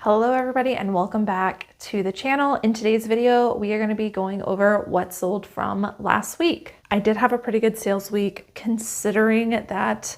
Hello everybody and welcome back to the channel. In today's video, we are going to be going over what sold from last week. I did have a pretty good sales week considering that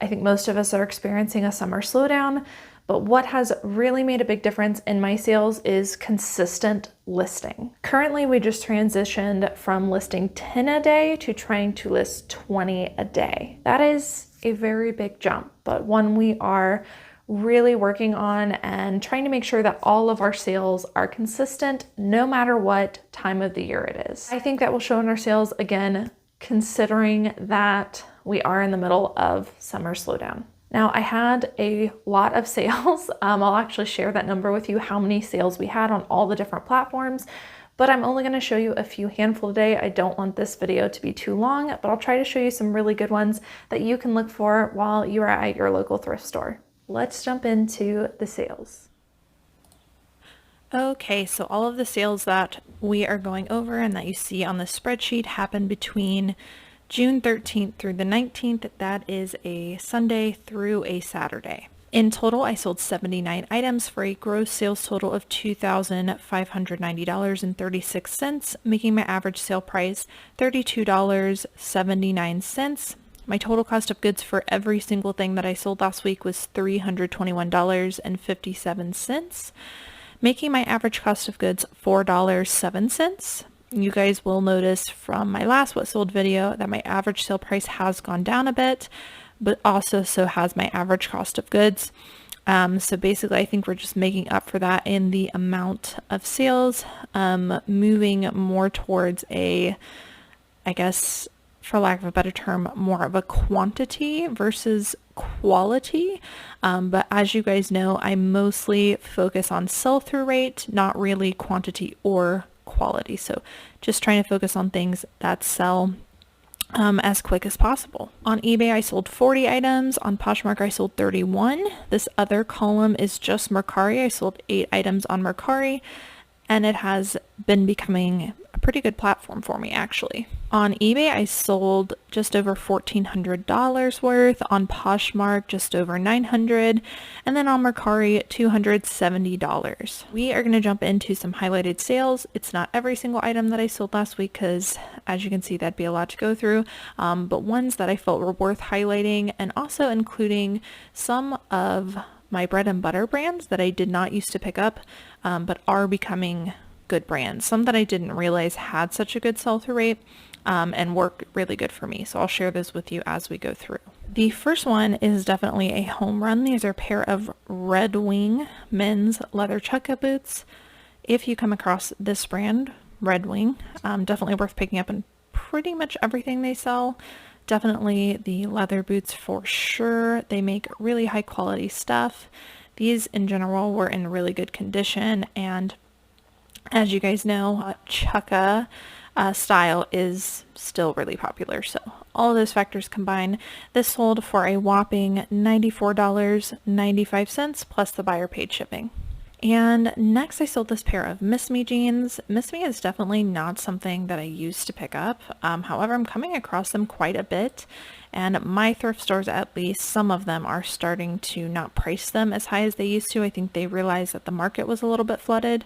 I think most of us are experiencing a summer slowdown, but what has really made a big difference in my sales is consistent listing. Currently, we just transitioned from listing 10 a day to trying to list 20 a day. That is a very big jump, but one we are really working on and trying to make sure that all of our sales are consistent no matter what time of the year it is. I think that will show in our sales again, considering that we are in the middle of summer slowdown. Now I had a lot of sales. I'll actually share that number with you, how many sales we had on all the different platforms, but I'm only going to show you a few handful today. I don't want this video to be too long, but I'll try to show you some really good ones that you can look for while you are at your local thrift store. Let's jump into the sales. Okay, so all of the sales that we are going over and that you see on the spreadsheet happened between June 13th through the 19th. That is a Sunday through a Saturday. In total, I sold 79 items for a gross sales total of $2,590.36, making my average sale price $32.79. My total cost of goods for every single thing that I sold last week was $321.57, making my average cost of goods $4.07. You guys will notice from my last what sold video that my average sale price has gone down a bit, but also so has my average cost of goods. So basically I think we're just making up for that in the amount of sales, moving more towards a, I guess, for lack of a better term, more of a quantity versus quality. But as you guys know, I mostly focus on sell-through rate, not really quantity or quality. So just trying to focus on things that sell as quick as possible. On eBay, I sold 40 items. On Poshmark, I sold 31. This other column is just Mercari. I sold 8 items on Mercari, and it has been becoming a pretty good platform for me, actually. On eBay, I sold just over $1,400 worth. On Poshmark, just over $900, and then on Mercari, $270. We are going to jump into some highlighted sales. It's not every single item that I sold last week because, as you can see, that'd be a lot to go through, but ones that I felt were worth highlighting, and also including some of my bread and butter brands that I did not used to pick up, but are becoming good brands. Some that I didn't realize had such a good sell-through rate and work really good for me. So I'll share those with you as we go through. The first one is definitely a home run. These are a pair of Red Wing men's leather chukka boots. If you come across this brand, Red Wing, definitely worth picking up in pretty much everything they sell. Definitely the leather boots for sure. They make really high quality stuff. These in general were in really good condition, and as you guys know, chukka style is still really popular. So all of those factors combined, this sold for a whopping $94.95 plus the buyer paid shipping. And next I sold this pair of Miss Me jeans. Miss Me is definitely not something that I used to pick up. However, I'm coming across them quite a bit, and my thrift stores, at least some of them, are starting to not price them as high as they used to. I think they realized that the market was a little bit flooded.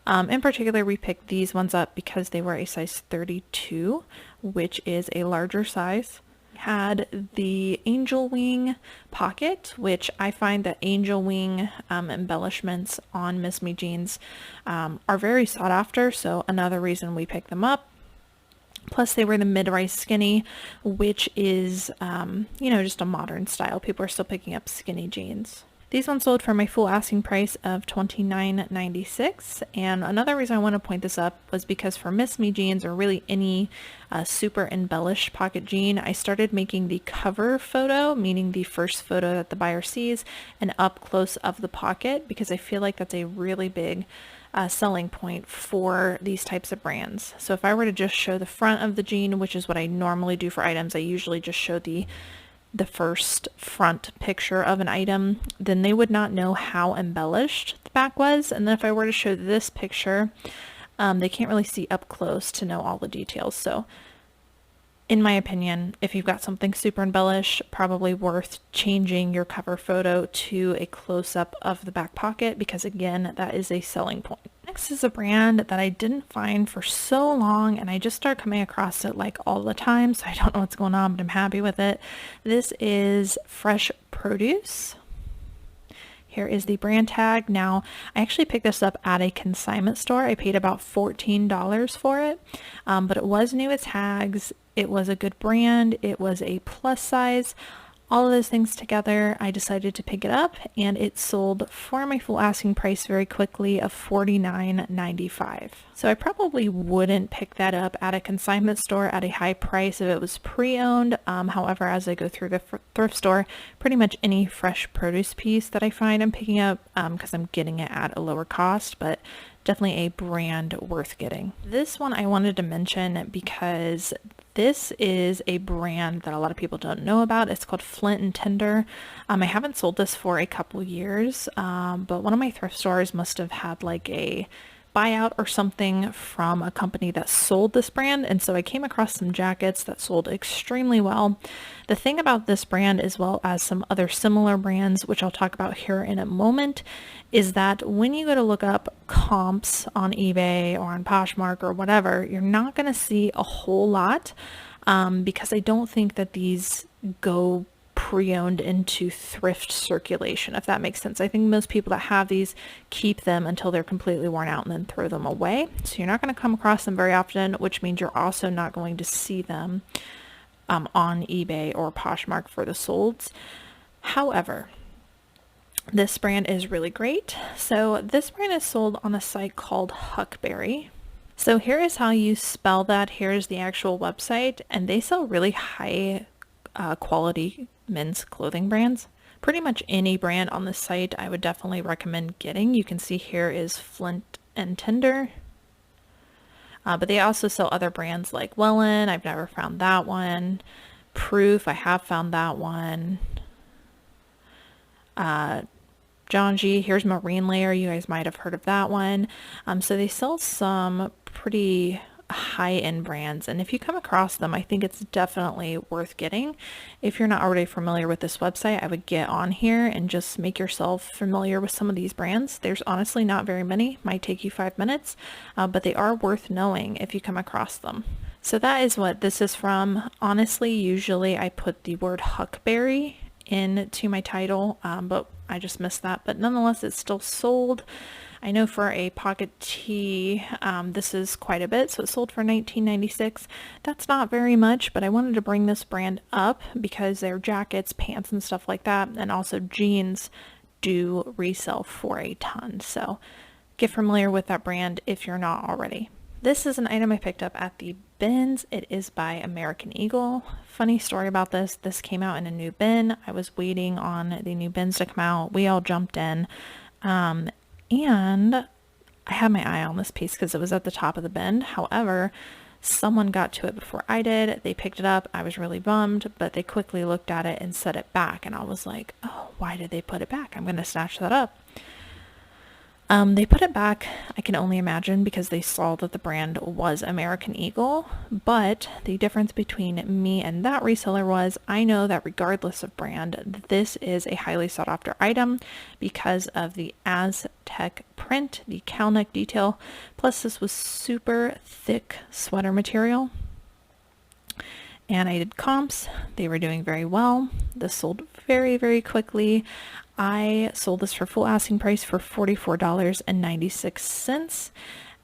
In particular, we picked these ones up because they were a size 32, which is a larger size. Had the angel wing pocket, which I find that angel wing embellishments on Miss Me jeans are very sought after, so another reason we picked them up. Plus they were the mid-rise skinny, which is just a modern style. People are still picking up skinny jeans. These ones sold for my full asking price of $29.96, and another reason I want to point this up was because for Miss Me jeans, or really any super embellished pocket jean, I started making the cover photo, meaning the first photo that the buyer sees, an up close of the pocket, because I feel like that's a really big selling point for these types of brands. So if I were to just show the front of the jean, which is what I normally do for items, I usually just show the first front picture of an item, then they would not know how embellished the back was. And then if I were to show this picture, they can't really see up close to know all the details. So In my opinion, if you've got something super embellished, probably worth changing your cover photo to a close-up of the back pocket, because again, that is a selling point. Next is a brand that I didn't find for so long, and I just started coming across it like all the time, so I don't know what's going on, but I'm happy with it. This is Fresh Produce. Here is the brand tag. Now, I actually picked this up at a consignment store. I paid about $14 for it, but it was new with tags. It was a good brand. It was a plus size. All of those things together, I decided to pick it up, and it sold for my full asking price very quickly of $49.95. So I probably wouldn't pick that up at a consignment store at a high price if it was pre-owned. However, as I go through the thrift store, pretty much any fresh produce piece that I find I'm picking up because I'm getting it at a lower cost, but definitely a brand worth getting. This one I wanted to mention because this is a brand that a lot of people don't know about. It's called Flint and Tinder. I haven't sold this for a couple years, but one of my thrift stores must have had like a buyout or something from a company that sold this brand, and so I came across some jackets that sold extremely well. The thing about this brand, as well as some other similar brands, which I'll talk about here in a moment, is that when you go to look up comps on eBay or on Poshmark or whatever, you're not going to see a whole lot because I don't think that these go pre-owned into thrift circulation, if that makes sense. I think most people that have these keep them until they're completely worn out and then throw them away. So you're not going to come across them very often, which means you're also not going to see them on eBay or Poshmark for the solds. However, this brand is really great. So this brand is sold on a site called Huckberry. So here is how you spell that. Here's the actual website, and they sell really high quality men's clothing brands. Pretty much any brand on the site I would definitely recommend getting. You can see here is Flint and Tinder. But they also sell other brands like Wellen. I've never found that one. Proof, I have found that one. John G. Here's Marine Layer. You guys might have heard of that one. So they sell some pretty high-end brands, and if you come across them, I think it's definitely worth getting. If you're not already familiar with this website, I would get on here and just make yourself familiar with some of these brands. There's honestly not very many. Might take you 5 minutes, but they are worth knowing if you come across them. So that is what this is from. Honestly, usually I put the word Huckberry into my title, but I just missed that. But nonetheless, it's still sold. I know for a pocket tee, this is quite a bit, so it sold for $19.96. That's not very much, but I wanted to bring this brand up because their jackets, pants, and stuff like that, and also jeans do resell for a ton. So get familiar with that brand if you're not already. This is an item I picked up at the bins. It is by American Eagle. Funny story about this. This came out in a new bin. I was waiting on the new bins to come out. We all jumped in. And I had my eye on this piece because it was at the top of the bin. However, someone got to it before I did. They picked it up. I was really bummed, but they quickly looked at it and set it back. And I was like, oh, why did they put it back? I'm going to snatch that up. They put it back, I can only imagine, because they saw that the brand was American Eagle, but the difference between me and that reseller was I know that regardless of brand, this is a highly sought after item because of the Aztec print, the cowl neck detail, plus this was super thick sweater material. And I did comps. They were doing very well. This sold very, very quickly. I sold this for full asking price for $44.96.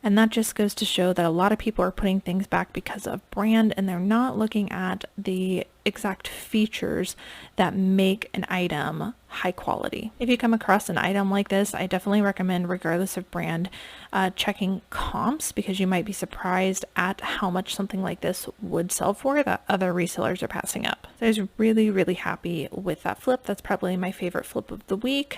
And that just goes to show that a lot of people are putting things back because of brand, and they're not looking at the exact features that make an item high quality. If you come across an item like this, I definitely recommend, regardless of brand, checking comps, because you might be surprised at how much something like this would sell for that other resellers are passing up. So I was really, really happy with that flip. That's probably my favorite flip of the week.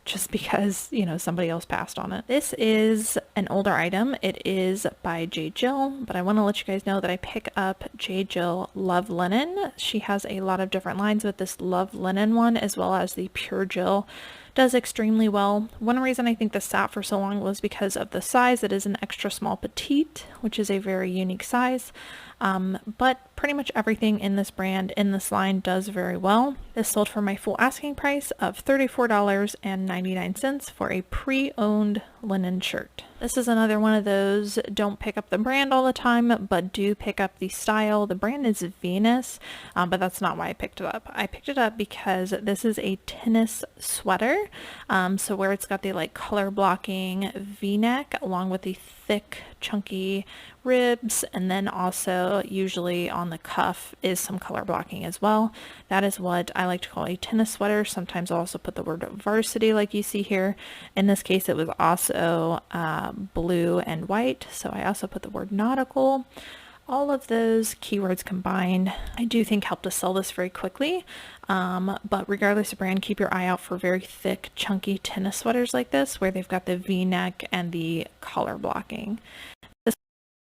Just because, you know, somebody else passed on it. This is an older item. It is by J. Jill, but I want to let you guys know that I pick up J. Jill Love Linen. She has a lot of different lines with this Love Linen one, as well as the Pure Jill Does extremely well. One reason I think this sat for so long was because of the size. It is an extra small petite, which is a very unique size. But pretty much everything in this brand, in this line, does very well. This sold for my full asking price of $34.99 for a pre-owned linen shirt. This is another one of those, don't pick up the brand all the time, but do pick up the style. The brand is Venus, but that's not why I picked it up. I picked it up because this is a tennis sweater. So where it's got the like color blocking V-neck along with the thick, chunky ribs, and then also usually on the cuff is some color blocking as well. That is what I like to call a tennis sweater. Sometimes I'll also put the word varsity like you see here. In this case it was also blue and white, so I also put the word nautical. All of those keywords combined, I do think helped us sell this very quickly. But regardless of brand, keep your eye out for very thick, chunky tennis sweaters like this, where they've got the V-neck and the collar blocking. This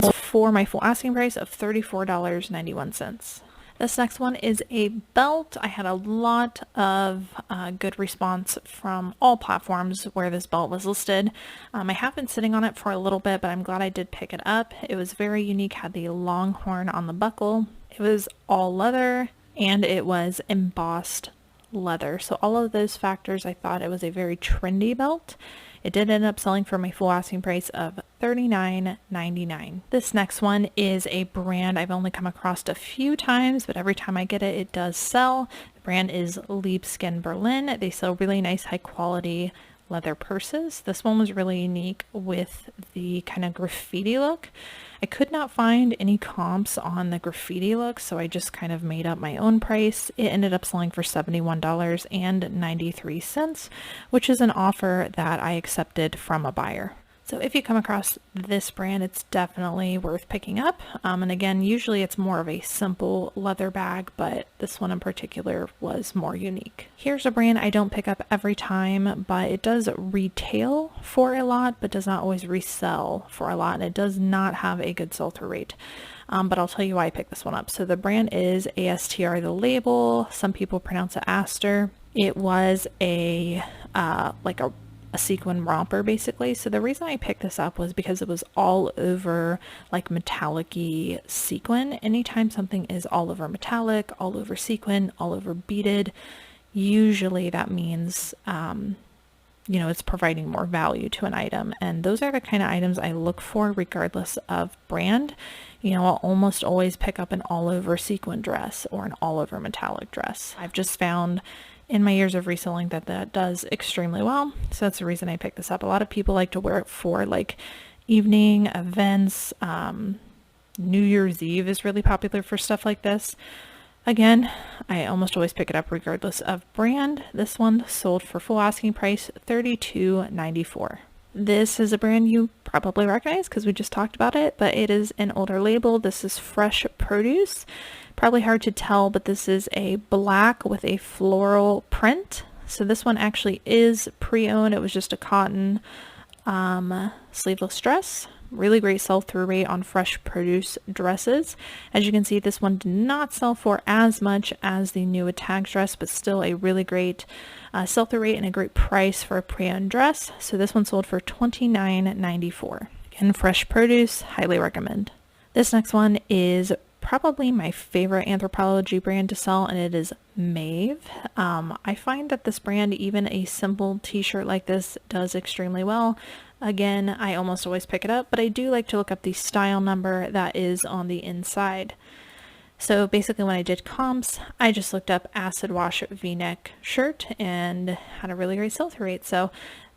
is for my full asking price of $34.91. This next one is a belt. I had a lot of good response from all platforms where this belt was listed. I have been sitting on it for a little bit, but I'm glad I did pick it up. It was very unique, had the long horn on the buckle. It was all leather and it was embossed leather. So all of those factors, I thought it was a very trendy belt. It did end up selling for my full asking price of $39.99. This next one is a brand I've only come across a few times, but every time I get it, it does sell. The brand is Liebskin Berlin. They sell really nice high quality leather purses. This one was really unique with the kind of graffiti look. I could not find any comps on the graffiti look, so I just kind of made up my own price. It ended up selling for $71.93, which is an offer that I accepted from a buyer. So if you come across this brand, it's definitely worth picking up. And again, usually it's more of a simple leather bag, but this one in particular was more unique. Here's a brand I don't pick up every time, but it does retail for a lot, but does not always resell for a lot. And it does not have a good sell-through rate. But I'll tell you why I picked this one up. So the brand is ASTR, the label. Some people pronounce it Aster. It was a sequin romper basically. So the reason I picked this up was because it was all over like metallic-y sequin. Anytime something is all over metallic, all over sequin, all over beaded, usually that means it's providing more value to an item. And those are the kind of items I look for regardless of brand. I'll almost always pick up an all over sequin dress or an all over metallic dress. I've just found in my years of reselling that does extremely well. So that's the reason I picked this up. A lot of people like to wear it for like evening events. New Year's Eve is really popular for stuff like this. Again, I almost always pick it up regardless of brand. This one sold for full asking price $32.94. This is a brand you probably recognize because we just talked about it, but it is an older label. This is Fresh Produce. Probably hard to tell, but this is a black with a floral print. So this one actually is pre-owned. It was just a cotton sleeveless dress. Really great sell-through rate on Fresh Produce dresses. As you can see, this one did not sell for as much as the new Tags dress, but still a really great sell-through rate and a great price for a pre-owned dress. So this one sold for $29.94. Again, Fresh Produce, highly recommend. This next one is probably my favorite Anthropologie brand to sell, and it is Maeve. I find that this brand, even a simple t-shirt like this, does extremely well. Again, I almost always pick it up, but I do like to look up the style number that is on the inside. So basically when I did comps, I just looked up acid wash v-neck shirt and had a really great sell-through rate. So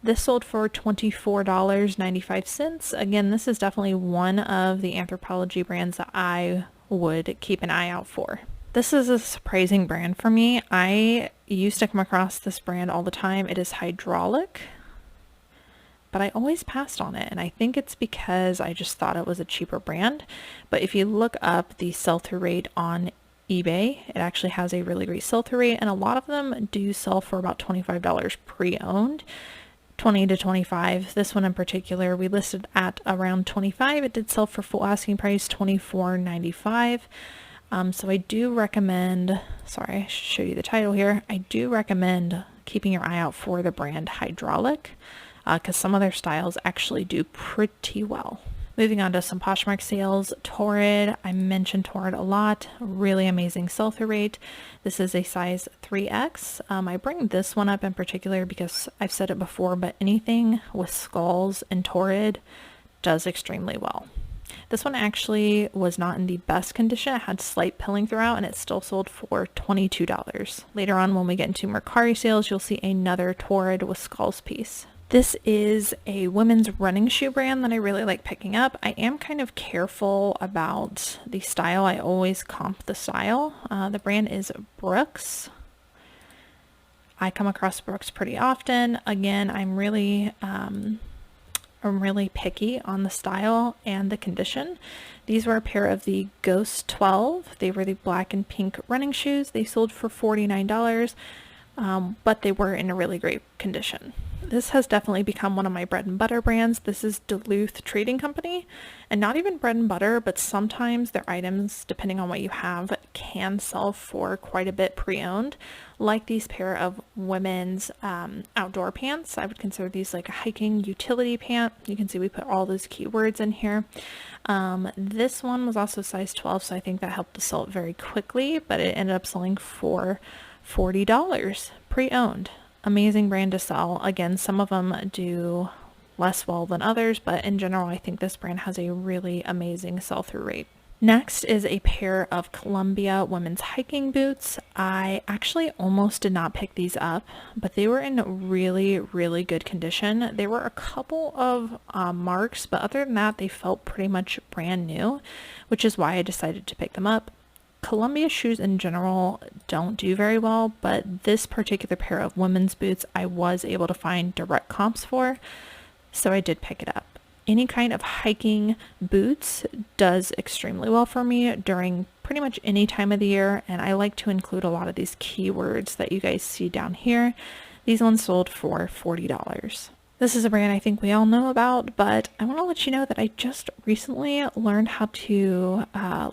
this sold for $24.95. Again, this is definitely one of the Anthropologie brands that I would keep an eye out for. This is a surprising brand for me. I used to come across this brand all the time. It is Hydraulic, but I always passed on it, and I think it's because I just thought it was a cheaper brand. But if you look up the sell-through rate on eBay, it actually has a really great sell-through rate, and a lot of them do sell for about $25 pre-owned. 20 to 25. This one in particular we listed at around 25. It did sell for full asking price $24.95. So I do recommend, sorry, I should show you the title here. I do recommend keeping your eye out for the brand Hydraulic, because some of their styles actually do pretty well. Moving on to some Poshmark sales. Torrid, I mentioned Torrid a lot. Really amazing sell-through rate. This is a size 3X. I bring this one up in particular because I've said it before, but anything with skulls and Torrid does extremely well. This one actually was not in the best condition. It had slight pilling throughout and it still sold for $22. Later on, when we get into Mercari sales, you'll see another Torrid with skulls piece. This is a women's running shoe brand that I really like picking up. I am kind of careful about the style. I always comp the style. The brand is Brooks. I come across Brooks pretty often. Again, I'm really picky on the style and the condition. These were a pair of the Ghost 12. They were the black and pink running shoes. They sold for $49, but they were in a really great condition. This has definitely become one of my bread and butter brands. This is Duluth Trading Company, and not even bread and butter, but sometimes their items, depending on what you have, can sell for quite a bit pre-owned, like these pair of women's outdoor pants. I would consider these like a hiking utility pant. You can see we put all those keywords in here. This one was also size 12, so I think that helped to sell it very quickly, but it ended up selling for $40 pre-owned. Amazing brand to sell. Again, some of them do less well than others, but in general, I think this brand has a really amazing sell-through rate. Next is a pair of Columbia women's hiking boots. I actually almost did not pick these up, but they were in really, really good condition. There were a couple of marks, but other than that, they felt pretty much brand new, which is why I decided to pick them up. Columbia shoes in general don't do very well, but this particular pair of women's boots I was able to find direct comps for, so I did pick it up. Any kind of hiking boots does extremely well for me during pretty much any time of the year, and I like to include a lot of these keywords that you guys see down here. These ones sold for $40. This is a brand I think we all know about, but I want to let you know that I just recently learned how to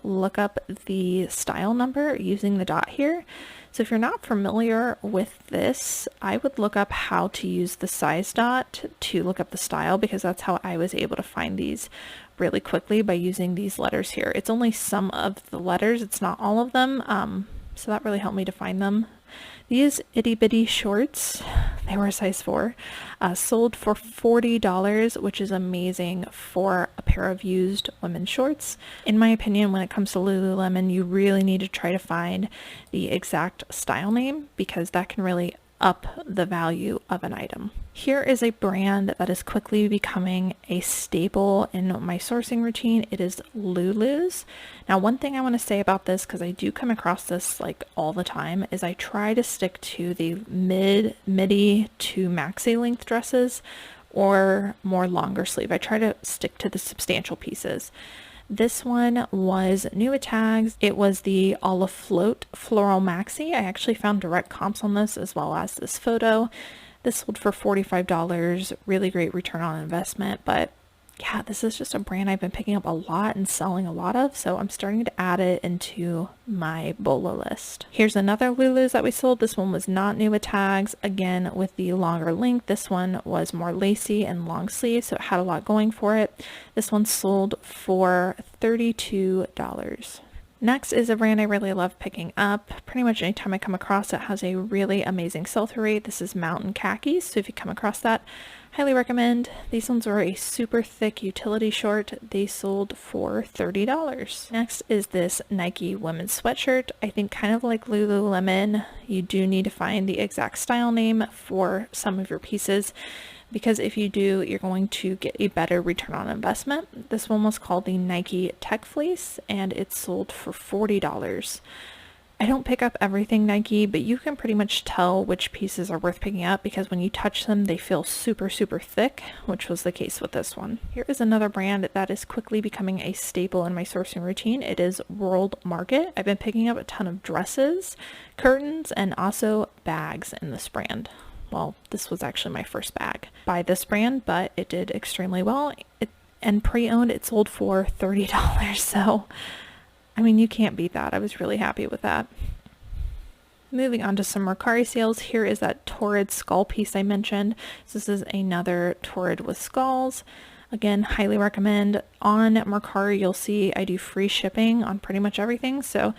look up the style number using the dot here. So if you're not familiar with this, I would look up how to use the size dot to look up the style, because that's how I was able to find these really quickly, by using these letters here. It's only some of the letters, it's not all of them, so that really helped me to find them. These itty bitty shorts, they were a size 4, sold for $40, which is amazing for a pair of used women's shorts. In my opinion, when it comes to Lululemon, you really need to try to find the exact style name, because that can really up the value of an item. Here is a brand that is quickly becoming a staple in my sourcing routine. It is Lulu's. Now, one thing I want to say about this, because I do come across this like all the time, is I try to stick to the midi to maxi length dresses, or more longer sleeve. I try to stick to the substantial pieces. This one was new at tags. It was the All Afloat Floral Maxi. I actually found direct comps on this, as well as this photo. This sold for $45. Really great return on investment. But yeah, this is just a brand I've been picking up a lot and selling a lot of, so I'm starting to add it into my BOLO list. Here's another Lulu's that we sold. This one was not new at tags. Again, with the longer length, this one was more lacy and long sleeve, so it had a lot going for it. This one sold for $32. Next is a brand I really love picking up. Pretty much anytime I come across it, has a really amazing sell-through rate. This is Mountain Khakis, so if you come across that, highly recommend. These ones were a super thick utility short. They sold for $30. Next is this Nike women's sweatshirt. I think kind of like Lululemon, you do need to find the exact style name for some of your pieces, because if you do, you're going to get a better return on investment. This one was called the Nike Tech Fleece, and it sold for $40. I don't pick up everything Nike, but you can pretty much tell which pieces are worth picking up, because when you touch them, they feel super, super thick, which was the case with this one. Here is another brand that is quickly becoming a staple in my sourcing routine. It is World Market. I've been picking up a ton of dresses, curtains, and also bags in this brand. Well, this was actually my first bag by this brand, but it did extremely well. And pre-owned, it sold for $30. So, I mean, you can't beat that. I was really happy with that. Moving on to some Mercari sales, here is that Torrid skull piece I mentioned. So this is another Torrid with skulls. Again, highly recommend. On Mercari, you'll see I do free shipping on pretty much everything, so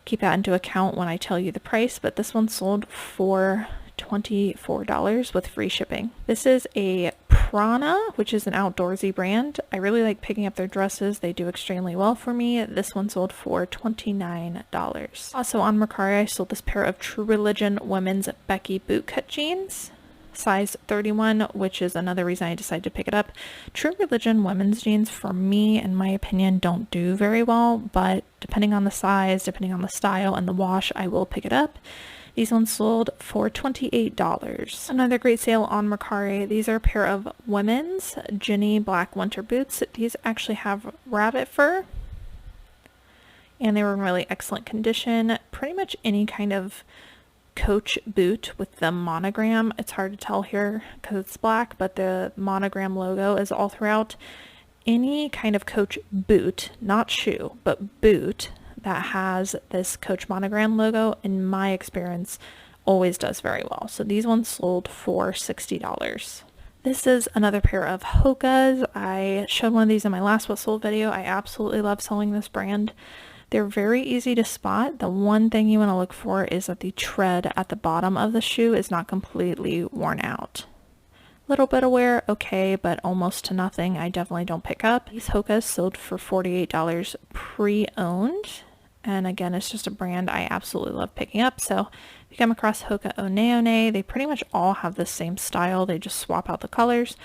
keep that into account when I tell you the price, but this one sold for $24 with free shipping. This is a Prana, which is an outdoorsy brand. I really like picking up their dresses. They do extremely well for me. This one sold for $29. Also on Mercari, I sold this pair of True Religion women's Becky bootcut jeans, size 31, which is another reason I decided to pick it up. True Religion women's jeans, for me, in my opinion, don't do very well, but depending on the size, depending on the style and the wash, I will pick it up. These ones sold for $28. Another great sale on Mercari. These are a pair of women's Ginny black winter boots. These actually have rabbit fur, and they were in really excellent condition. Pretty much any kind of Coach boot with the monogram. It's hard to tell here because it's black, but the monogram logo is all throughout. Any kind of Coach boot, not shoe, but boot that has this Coach monogram logo, in my experience, always does very well. So these ones sold for $60. This is another pair of Hoka's. I showed one of these in my last What Sold video. I absolutely love selling this brand. They're very easy to spot. The one thing you want to look for is that the tread at the bottom of the shoe is not completely worn out. Little bit of wear, okay, but almost to nothing. I definitely don't pick up. These Hoka's sold for $48 pre-owned. And again, it's just a brand I absolutely love picking up. So if you come across Hoka One One, they pretty much all have the same style. They just swap out the colors.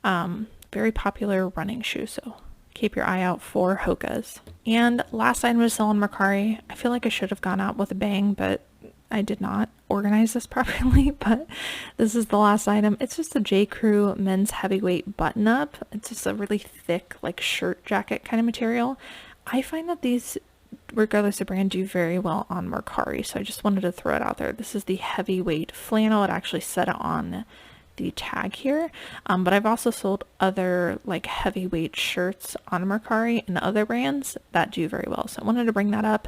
Very popular running shoe, so keep your eye out for Hoka's. And last item to sell on Mercari. I feel like I should have gone out with a bang, but I did not organize this properly, but this is the last item. It's just a J. Crew men's heavyweight button-up. It's just a really thick, like shirt jacket kind of material. I find that these, regardless of brand, do very well on Mercari, so I just wanted to throw it out there. This is the heavyweight flannel. It actually said it on the tag here, but I've also sold other like heavyweight shirts on Mercari and other brands that do very well, so I wanted to bring that up.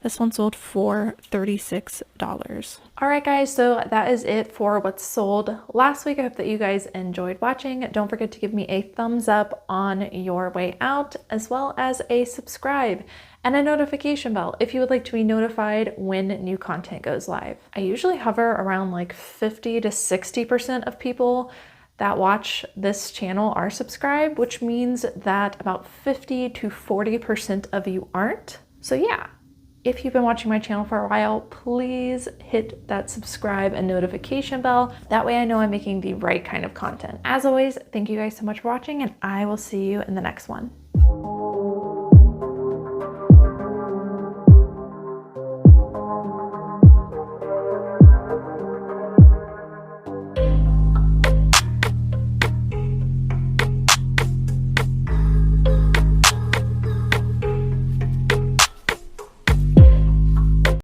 This one sold for $36. Alright guys, so that is it for what's sold last week. I hope that you guys enjoyed watching. Don't forget to give me a thumbs up on your way out, as well as a subscribe and a notification bell if you would like to be notified when new content goes live. I usually hover around like 50 to 60% of people that watch this channel are subscribed, which means that about 50 to 40% of you aren't. So yeah, if you've been watching my channel for a while, please hit that subscribe and notification bell. That way I know I'm making the right kind of content. As always, thank you guys so much for watching, and I will see you in the next one.